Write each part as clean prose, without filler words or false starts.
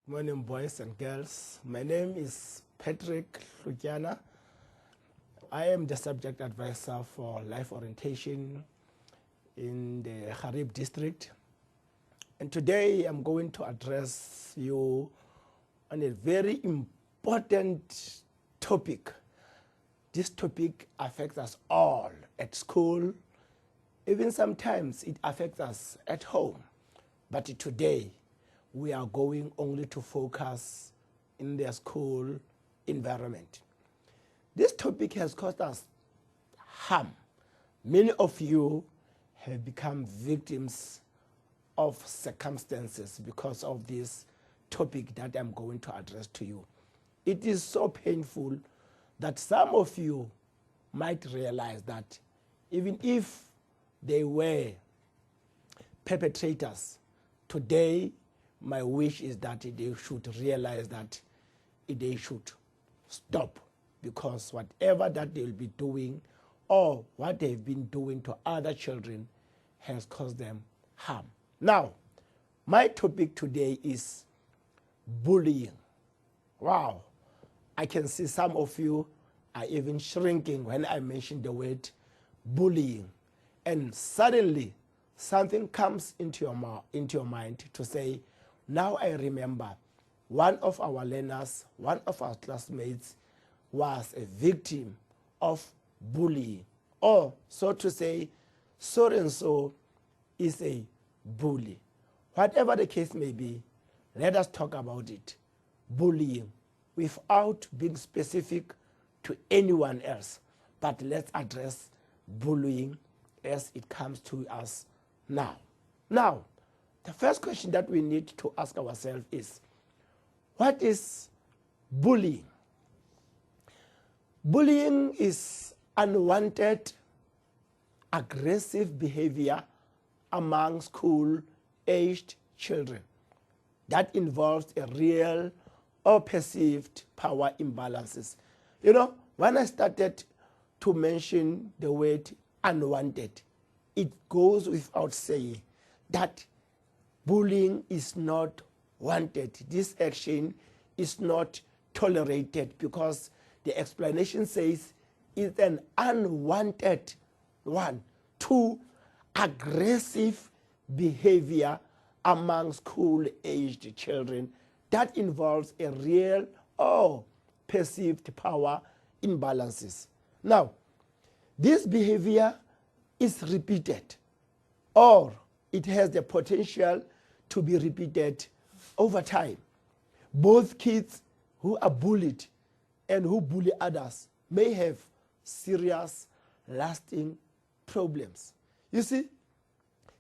Morning, boys and girls. My name is Patrick. I am the subject advisor for LifeOrientation in the Harib district. And today I'm going to address you on a very important topic. This topic affects us all at school. Even sometimes it affects us at home. But today, we are going only to focus in the school environment. This topic has caused us harm. Many of you have become victims of circumstances because of this topic that I'm going to address to you. It is so painful that some of you might realize that even if they were perpetrators, today my wish is that they should realize that they should stop, because whatever that they will be doing or what they've been doing to other children has caused them harm. Now, my topic today is bullying. Wow, I can see some of you are even shrinking when I mention the word bullying. And suddenly something comes into your mind to say, now I remember one of our learners, one of our classmates was a victim of bullying. Or, so to say, so-and-so is a bully. Whatever the case may be, let us talk about it. Bullying, without being specific to anyone else. But let's address bullying as it comes to us now. Now, the first question that we need to ask ourselves is, what is bullying? Bullying is unwanted, aggressive behavior among school-aged children that involves a real or perceived power imbalances. You know, when I started to mention the word unwanted, it goes without saying that bullying is not wanted. This action is not tolerated, because the explanation says it's an unwanted one, to aggressive behavior among school-aged children that involves a real or perceived power imbalances. Now, this behavior is repeated, or it has the potential to be repeated over time. Both kids who are bullied and who bully others may have serious, lasting problems. You see,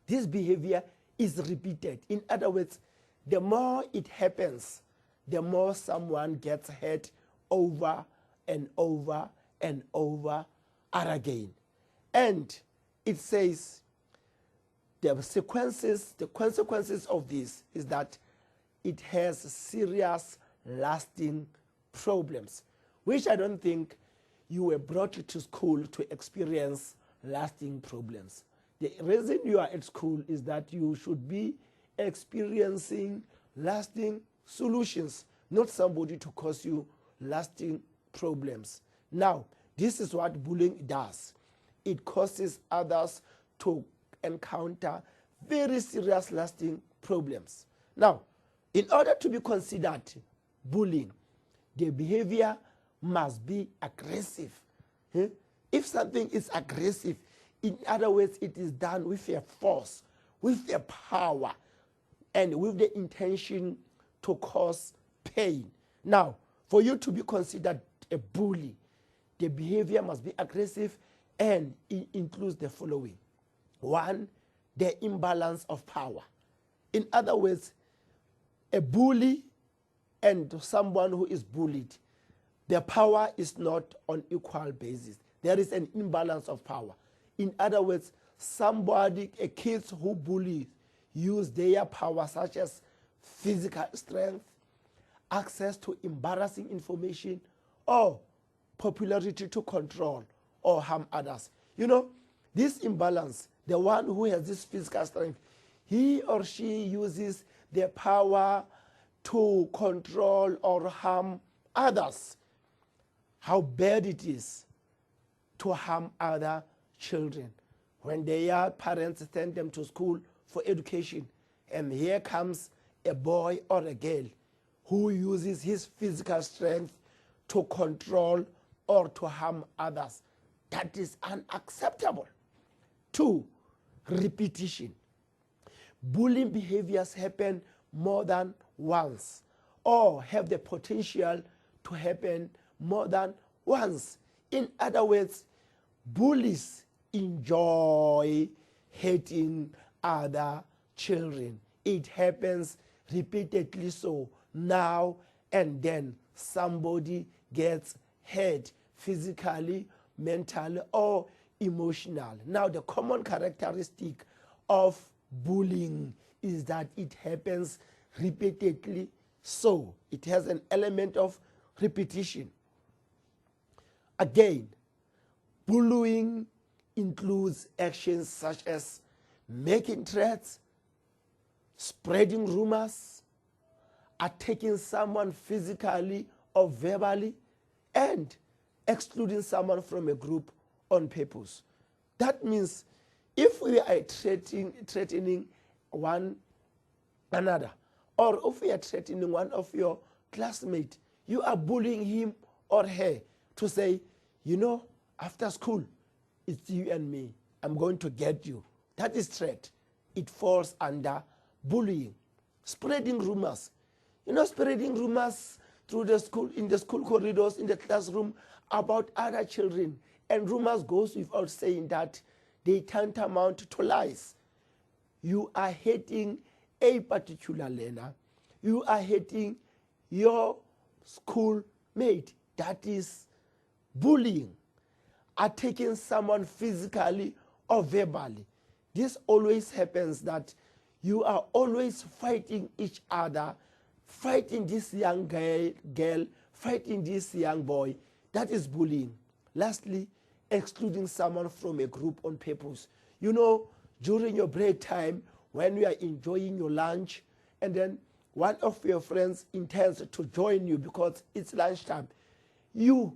this behavior is repeated. In other words, the more it happens, the more someone gets hurt over and over and over again. And it says the consequences of this is that it has serious, lasting problems, which I don't think you were brought to school to experience lasting problems. The reason you are at school is that you should be experiencing lasting solutions, not somebody to cause you lasting problems. Now, this is what bullying does. It causes others to encounter very serious, lasting problems. Now, in order to be considered bullying, the behavior must be aggressive. If something is aggressive, in other words, it is done with a force, with a power, and with the intention to cause pain. Now, for you to be considered a bully, the behavior must be aggressive, and it includes the following. One, the imbalance of power. In other words, a bully and someone who is bullied, their power is not on equal basis. There is an imbalance of power. In other words, a kids who bully use their power, such as physical strength, access to embarrassing information, or popularity to control or harm others. You know, this imbalance, the one who has this physical strength, he or she uses their power to control or harm others. How bad it is to harm other children. When their parents send them to school for education, and here comes a boy or a girl who uses his physical strength to control or to harm others. That is unacceptable. 2, repetition. Bullying behaviors happen more than once or have the potential to happen more than once. In other words, bullies enjoy hurting other children. It happens repeatedly, so now and then somebody gets hurt physically, mentally, or emotionally. Now, the common characteristic of bullying is that it happens repeatedly, so it has an element of repetition. Again, bullying includes actions such as making threats, spreading rumors, attacking someone physically or verbally, and excluding someone from a group on purpose. That means if we are threatening one another, or if we are threatening one of your classmates, you are bullying him or her to say, you know, after school, it's you and me. I'm going to get you. That is threat. It falls under bullying. Spreading rumors. You know, spreading rumors through the school, in the school corridors, in the classroom about other children. And rumors goes without saying that they tantamount to lies. You are hating a particular learner. You are hating your schoolmate. That is bullying. Attacking someone physically or verbally. This always happens, that you are always fighting each other, fighting this young girl, fighting this young boy. That is bullying. Lastly, excluding someone from a group on purpose. You know, during your break time, when you are enjoying your lunch, and then one of your friends intends to join you because it's lunchtime, you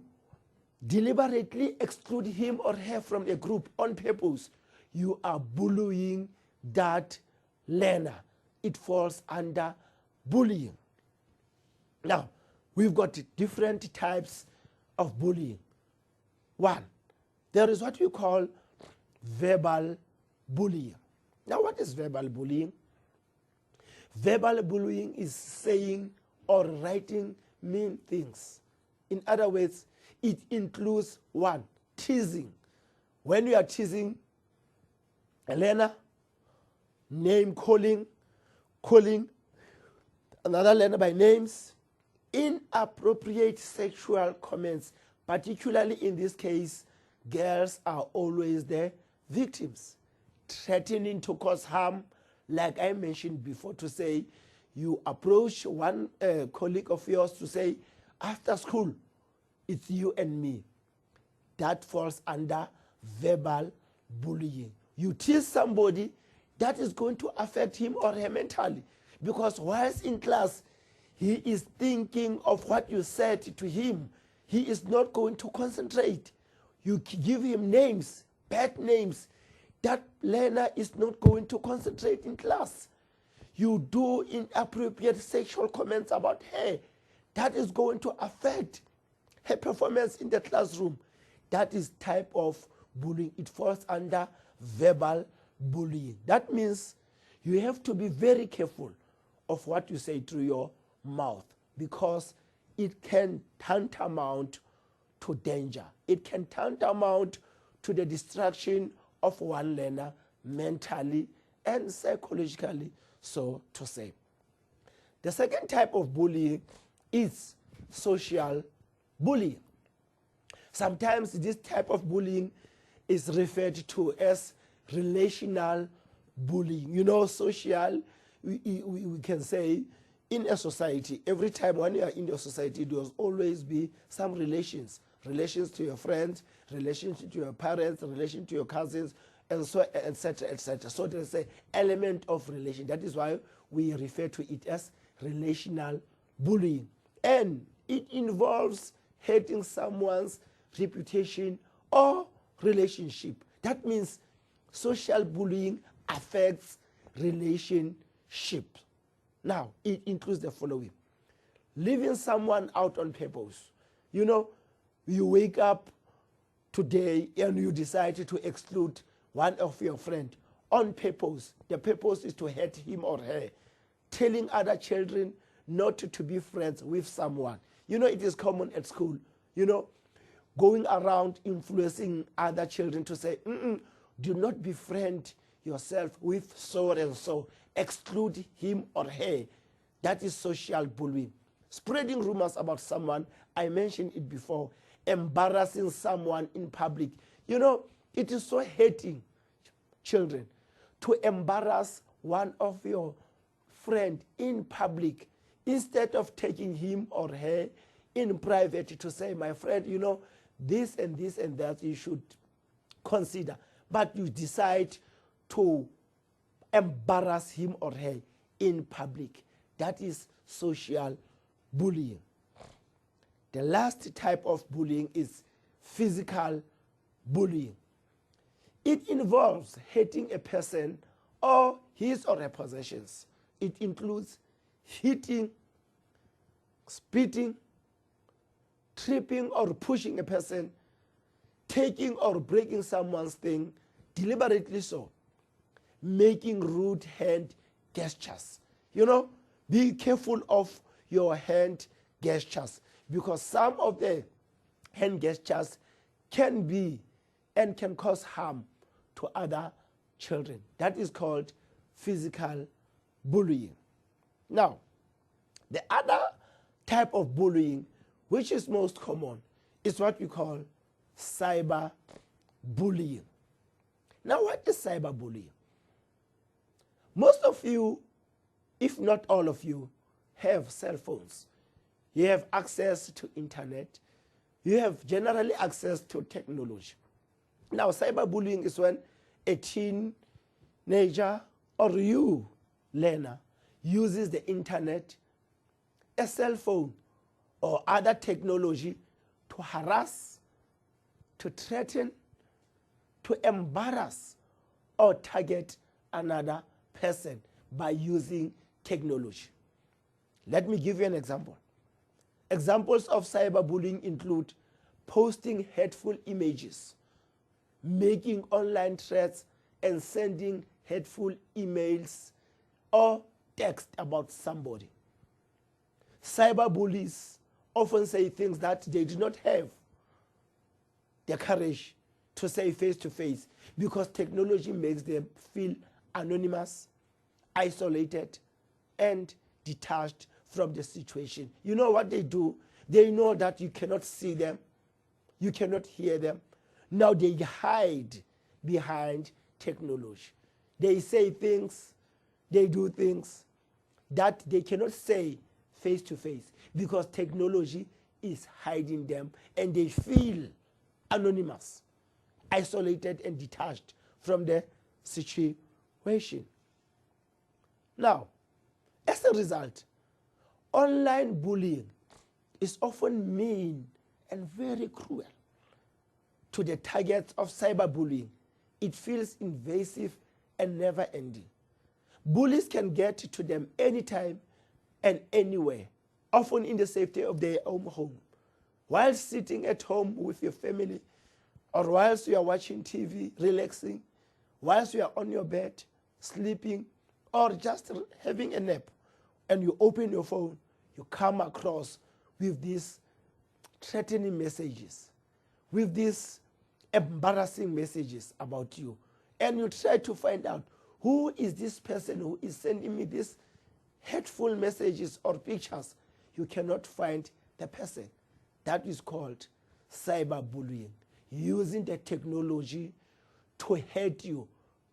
deliberately exclude him or her from a group on purpose. You are bullying that learner. It falls under bullying. Now, we've got different types of bullying. 1, there is what we call verbal bullying. Now, what is verbal bullying? Verbal bullying is saying or writing mean things. In other words, it includes 1, teasing. When you are teasing a learner, name calling another learner by names, inappropriate sexual comments, particularly in this case, girls are always the victims. Threatening to cause harm, like I mentioned before, to say you approach one colleague of yours to say, after school, it's you and me. That falls under verbal bullying. You tease somebody, that is going to affect him or her mentally, because whilst in class, he is thinking of what you said to him. He is not going to concentrate. You give him names, bad names. That learner is not going to concentrate in class. You do inappropriate sexual comments about her. That is going to affect her performance in the classroom. That is type of bullying. It falls under verbal bullying. That means you have to be very careful of what you say through your mouth, because it can tantamount to danger. It can tantamount to the destruction of one learner mentally and psychologically, so to say. The second type of bullying is social bullying. Sometimes this type of bullying is referred to as relational bullying. You know, social, we can say, in a society, every time when you are in your society, there will always be some relations to your friends, relations to your parents, relation to your cousins, and so, etc., etc. So there's an element of relation. That is why we refer to it as relational bullying. And it involves hurting someone's reputation or relationship. That means social bullying affects relationships. Now, it includes the following: leaving someone out on purpose. You know, you wake up today and you decide to exclude one of your friends on purpose. The purpose is to hurt him or her. Telling other children not to be friends with someone. You know, it is common at school, you know, going around influencing other children to say, do not befriend yourself with so and so. Exclude him or her. That is social bullying. Spreading rumors about someone, I mentioned it before. Embarrassing someone in public. You know, it is so hurting children to embarrass one of your friend in public instead of taking him or her in private to say, my friend, you know, this and this and that you should consider. But you decide to embarrass him or her in public. That is social bullying. The last type of bullying is physical bullying. It involves hurting a person or his or her possessions. It includes hitting, spitting, tripping or pushing a person, taking or breaking someone's thing, deliberately so, making rude hand gestures. You know, be careful of your hand gestures, because some of the hand gestures can be and can cause harm to other children. That is called physical bullying. Now, the other type of bullying, which is most common, is what we call cyber bullying. Now, what is cyber bullying? Most of you, if not all of you, have cell phones. You have access to internet. You have generally access to technology. Now, cyberbullying is when a teenager or you, learner, uses the internet, a cell phone, or other technology to harass, to threaten, to embarrass, or target another person by using technology. Let me give you an example. Examples of cyberbullying include posting hateful images, making online threats, and sending hateful emails or text about somebody. Cyberbullies often say things that they do not have the courage to say face to face, because technology makes them feel anonymous, isolated, and detached from the situation. You know what they do? They know that you cannot see them, you cannot hear them. Now they hide behind technology. They say things, they do things that they cannot say face to face, because technology is hiding them, and they feel anonymous, isolated, and detached from the situation. Now, as a result, online bullying is often mean and very cruel to the targets of cyberbullying. It feels invasive and never-ending. Bullies can get to them anytime and anywhere, often in the safety of their own home, while sitting at home with your family, or whilst you are watching TV, relaxing, whilst you are on your bed, sleeping, or just having a nap, and you open your phone, you come across with these threatening messages, with these embarrassing messages about you, and you try to find out, who is this person who is sending me these hateful messages or pictures? You cannot find the person. That is called cyberbullying, using the technology to hurt you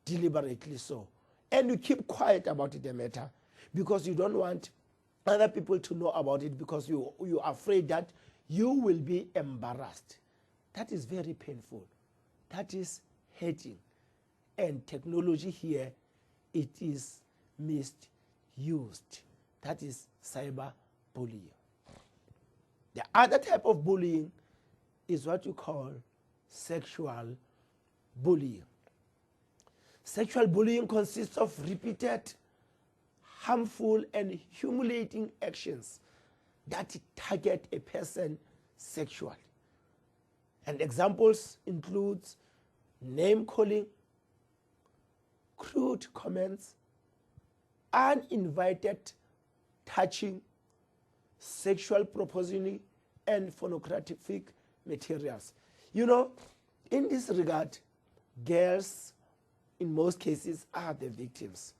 deliberately so. And you keep quiet about the matter because you don't want other people to know about it, because you are afraid that you will be embarrassed. That is very painful. That is hurting. And technology here, it is misused. That is cyberbullying. The other type of bullying is what you call sexual bullying. Sexual bullying consists of repeated, harmful, and humiliating actions that target a person sexually. And examples include name calling, crude comments, uninvited touching, sexual propositioning, and pornographic materials. You know, in this regard, girls in most cases are the victims.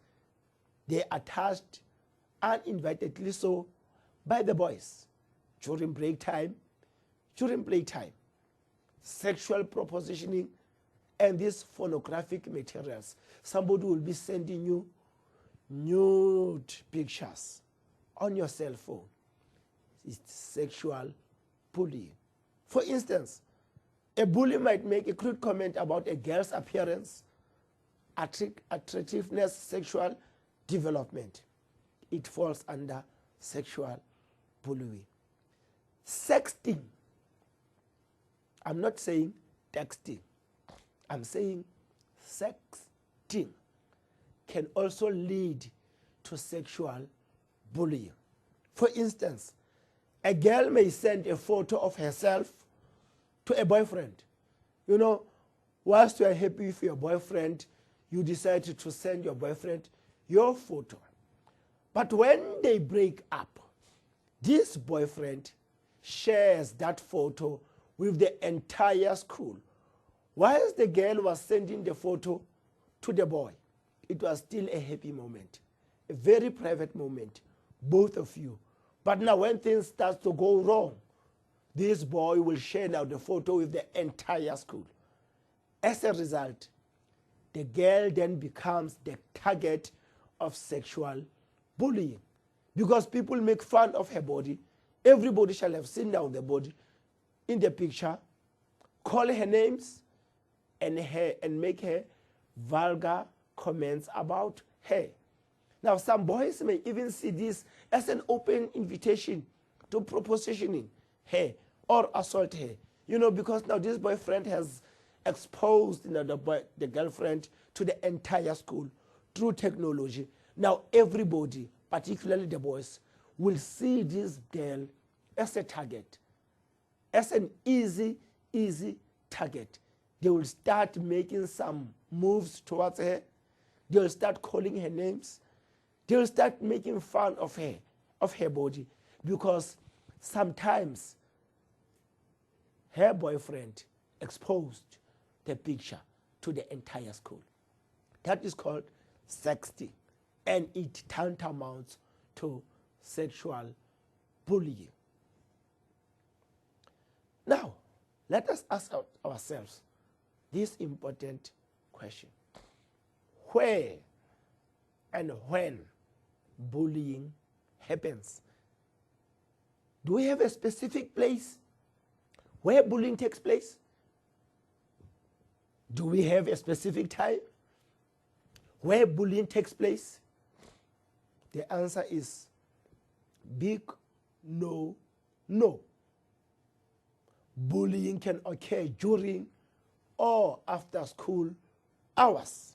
They are touched uninvitedly so by the boys during break time, during playtime, sexual propositioning, and these pornographic materials. Somebody will be sending you nude pictures on your cell phone. It's sexual bullying. For instance, a bully might make a crude comment about a girl's appearance, attractiveness, sexual development. It falls under sexual bullying. Sexting. I'm not saying texting. I'm saying sexting can also lead to sexual bullying. For instance, a girl may send a photo of herself to a boyfriend. You know, whilst you are happy with your boyfriend, you decide to send your boyfriend your photo. But when they break up, this boyfriend shares that photo with the entire school. Whilst the girl was sending the photo to the boy, it was still a happy moment, a very private moment, both of you. But now when things start to go wrong, this boy will share now the photo with the entire school. As a result, the girl then becomes the target of sexual bullying because people make fun of her body. Everybody shall have seen now the body in the picture, call her names, and make her vulgar comments about her. Now, some boys may even see this as an open invitation to propositioning her or assault her. You know, because now this boyfriend has exposed the girlfriend to the entire school through technology. Now, everybody, particularly the boys, will see this girl as a target, as an easy target. They will start making some moves towards her. They will start calling her names. They will start making fun of her body, because sometimes her boyfriend exposed the picture to the entire school. That is called sexting, and it tantamounts to sexual bullying. Now, let us ask ourselves this important question: where and when bullying happens? Do we have a specific place where bullying takes place? Do we have a specific time where bullying takes place? The answer is big no. Bullying can occur during or after school hours.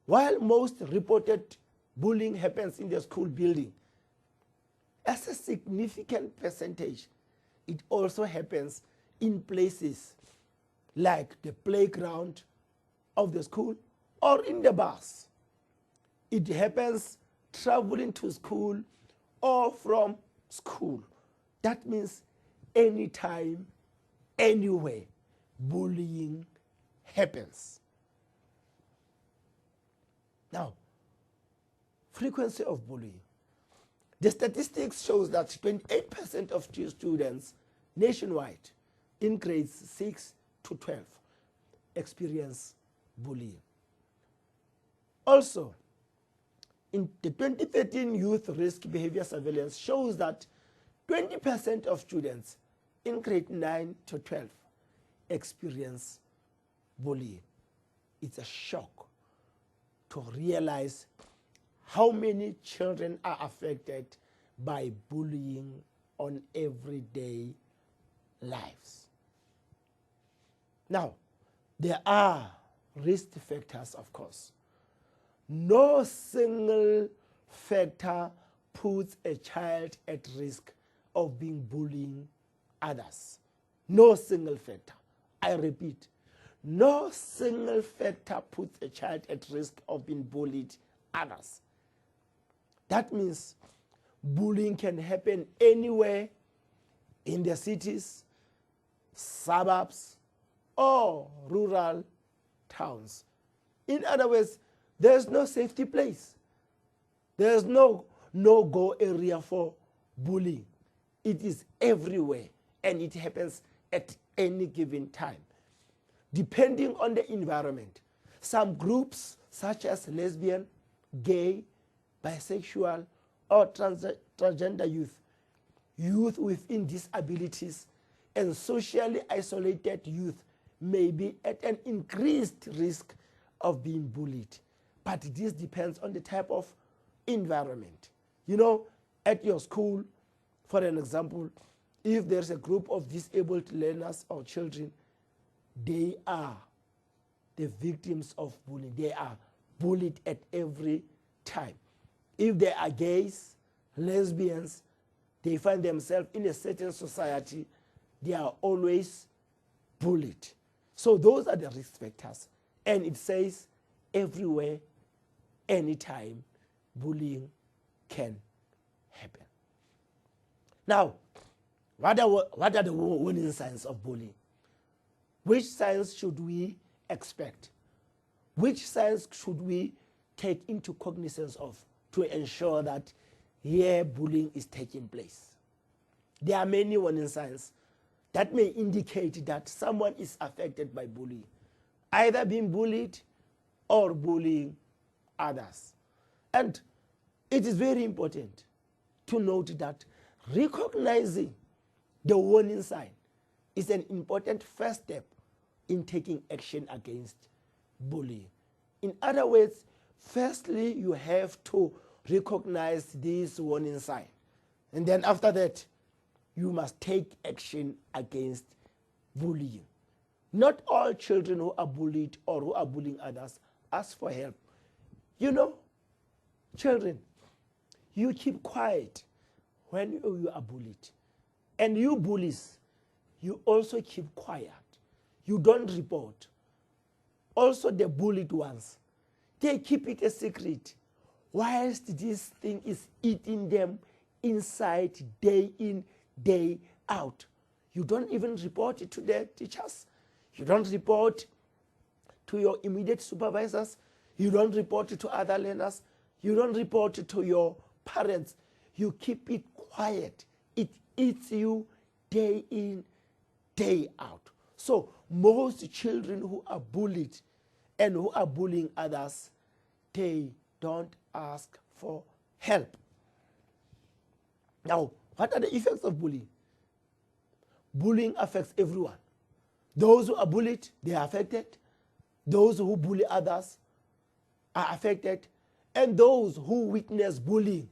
While most reported bullying happens in the school building, as a significant percentage, it also happens in places like the playground of the school or in the bus. It happens traveling to school or from school. That means anytime, anywhere, bullying happens. Now, frequency of bullying. The statistics shows that 28% of students nationwide in grades 6 to 12 experience bullying. Also, in the 2013 Youth Risk Behavior Surveillance shows that 20% of students in grade 9 to 12 experience bullying. It's a shock to realize how many children are affected by bullying on everyday lives? Now, there are risk factors, of course. No single factor puts a child at risk of being bullying others. No single factor. I repeat, no single factor puts a child at risk of being bullied others. That means bullying can happen anywhere in the cities, suburbs, or rural towns. In other words, there's no safety place. There's no go area for bullying. It is everywhere, and it happens at any given time. Depending on the environment, some groups such as lesbian, gay, bisexual, or transgender youth within disabilities, and socially isolated youth may be at an increased risk of being bullied. But this depends on the type of environment. You know, at your school, for an example, if there's a group of disabled learners or children, they are the victims of bullying. They are bullied at every time. If they are gays, lesbians, they find themselves in a certain society, they are always bullied. So those are the risk factors. And it says everywhere, anytime, bullying can happen. Now, what are the warning signs of bullying? Which signs should we expect? Which signs should we take into cognizance of to ensure that here bullying is taking place? There are many warning signs that may indicate that someone is affected by bullying, either being bullied or bullying others. And it is very important to note that recognizing the warning sign is an important first step in taking action against bullying. In other words, firstly, you have to recognize this warning sign. And then after that, you must take action against bullying. Not all children who are bullied or who are bullying others ask for help. You know, children, you keep quiet when you are bullied. And you bullies, you also keep quiet. You don't report. Also the bullied ones, they keep it a secret, whilst this thing is eating them inside day in, day out. You don't even report it to the teachers. You don't report to your immediate supervisors. You don't report it to other learners. You don't report it to your parents. You keep it quiet. It eats you day in, day out. So most children who are bullied and who are bullying others, they don't ask for help. Now, what are the effects of bullying? Bullying affects everyone. Those who are bullied, they are affected. Those who bully others are affected. And those who witness bullying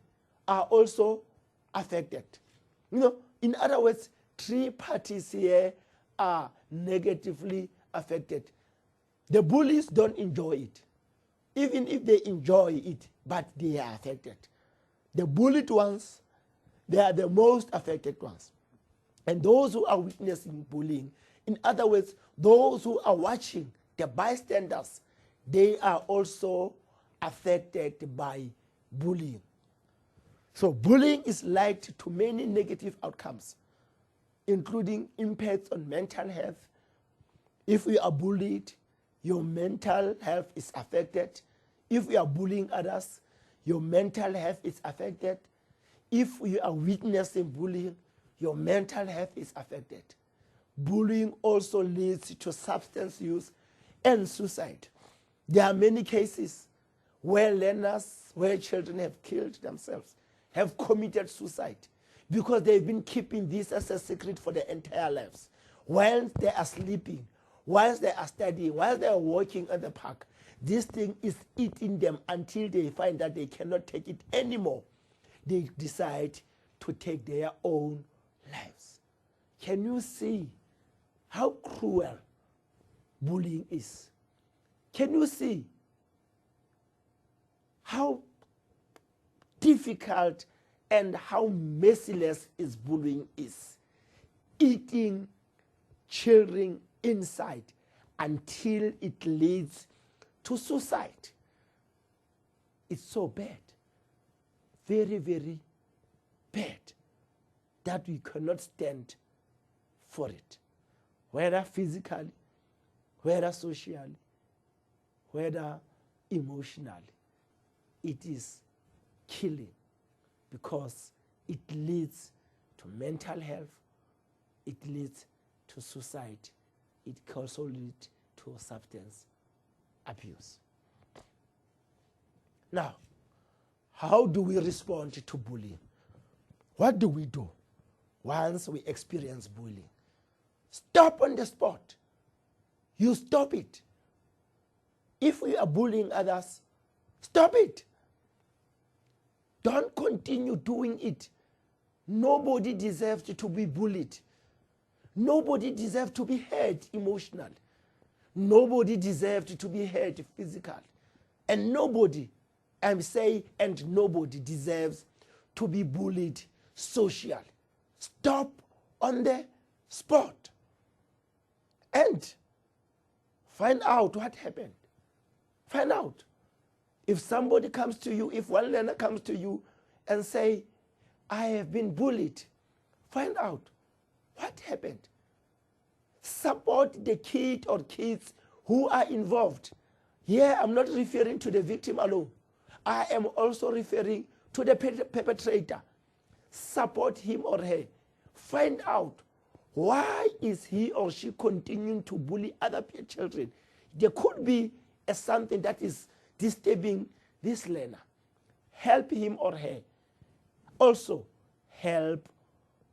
are also affected. You know, in other words, three parties here are negatively affected. The bullies don't enjoy it, even if they enjoy it, but they are affected. The bullied ones, they are the most affected ones. And those who are witnessing bullying, in other words, those who are watching, the bystanders, they are also affected by bullying. So bullying is linked to many negative outcomes, including impacts on mental health. If you are bullied, your mental health is affected. If you are bullying others, your mental health is affected. If you are witnessing bullying, your mental health is affected. Bullying also leads to substance use and suicide. There are many cases where learners, where children have killed themselves, have committed suicide because they've been keeping this as a secret for their entire lives. While they are sleeping, whilst they are studying, while they are walking in the park, This thing is eating them until they find that they cannot take it anymore. They decide to take their own lives. Can you see how cruel bullying is? Can you see how difficult and how merciless is bullying is? Eating children inside until it leads to suicide. It's so bad, very, very bad, that we cannot stand for it, whether physically, whether socially, whether emotionally. It is killing because it leads to mental health, it leads to suicide, it also leads to substance abuse. Now, how do we respond to bullying? What do we do once we experience bullying? Stop on the spot. You stop it. If we are bullying others, stop it. Don't continue doing it. Nobody deserves to be bullied. Nobody deserves to be hurt emotionally. Nobody deserves to be hurt physically. And nobody, I'm saying, and nobody deserves to be bullied socially. Stop on the spot and find out what happened. Find out. If somebody comes to you, if one learner comes to you and say, I have been bullied, find out what happened. Support the kid or kids who are involved. Here, I'm not referring to the victim alone. I am also referring to the perpetrator. Support him or her. Find out why is he or she continuing to bully other children. There could be something that is disturbing this learner. Help him or her. Also, help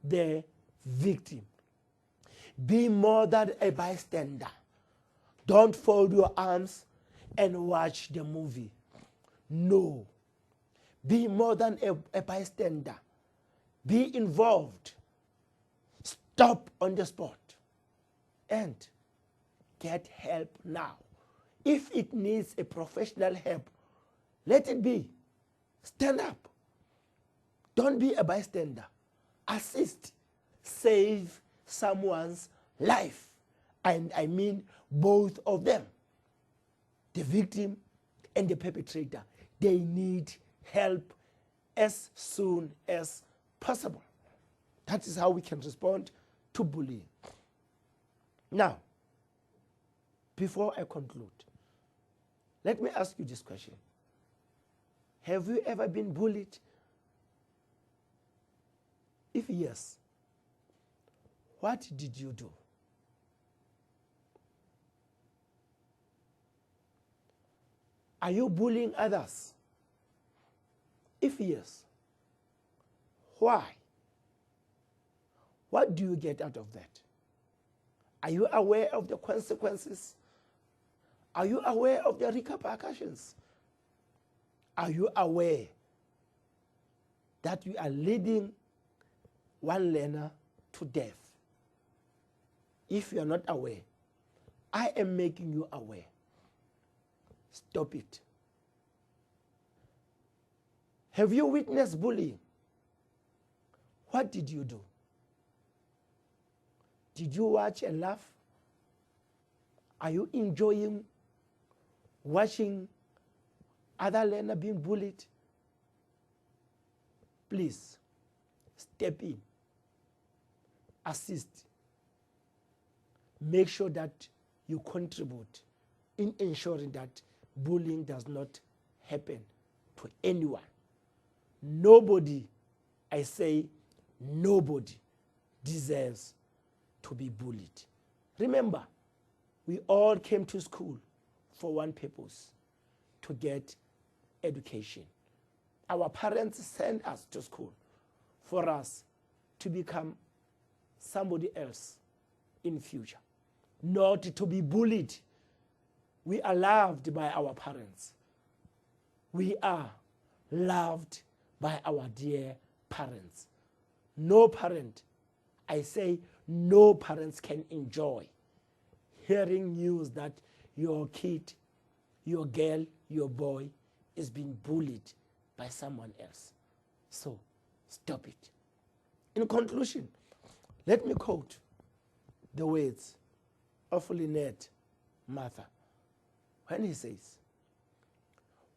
the victim. Be more than a bystander. Don't fold your arms and watch the movie. No. Be more than a bystander. Be involved. Stop on the spot and get help now. If it needs a professional help, let it be. Stand up. Don't be a bystander. Assist. Save someone's life. And I mean both of them. The victim and the perpetrator. They need help as soon as possible. That is how we can respond to bullying. Now, before I conclude, let me ask you this question. Have you ever been bullied? If yes, what did you do? Are you bullying others? If yes, why? What do you get out of that? Are you aware of the consequences? Are you aware of the repercussions? Are you aware that you are leading one learner to death? If you are not aware, I am making you aware. Stop it. Have you witnessed bullying? What did you do? Did you watch and laugh? Are you enjoying watching other learners being bullied? Please, step in. Assist. Make sure that you contribute in ensuring that bullying does not happen to anyone. Nobody, I say, nobody deserves to be bullied. Remember, we all came to school for one purpose, to get education. Our parents sent us to school for us to become somebody else in future, not to be bullied, We are loved by our parents. We are loved by our dear parents. No parent, I say no parents can enjoy hearing news that your kid, your girl, your boy is being bullied by someone else. So stop it. In conclusion, let me quote the words of Lynette Mather when he says,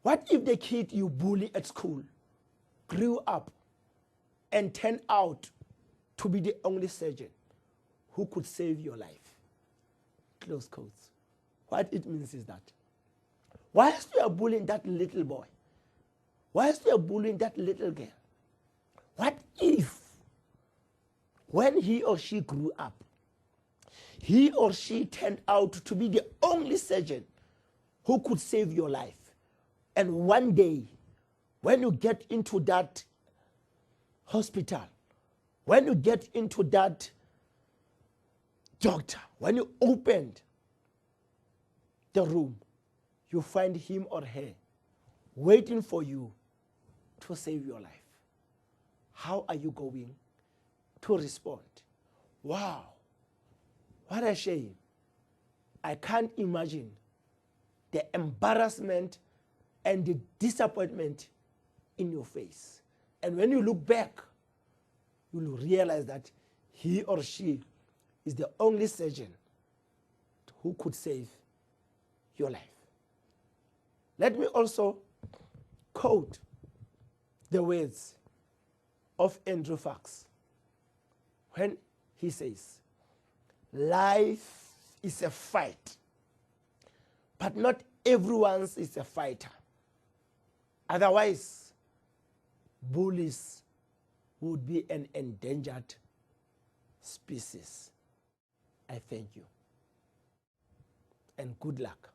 "What if the kid you bully at school grew up and turned out to be the only surgeon who could save your life?" Close quotes. What it means is that whilst you are bullying that little boy, whilst you are bullying that little girl, what if when he or she grew up, he or she turned out to be the only surgeon who could save your life? And one day, when you get into that hospital, when you get into that doctor, when you opened the room, you find him or her waiting for you to save your life. How are you going to respond? Wow, what a shame. I can't imagine the embarrassment and the disappointment in your face. And when you look back, you will realize that he or she is the only surgeon who could save your life. Let me also quote the words of Andrew Fox when he says, "Life is a fight, but not everyone's is a fighter. Otherwise, bullies would be an endangered species." I thank you and good luck.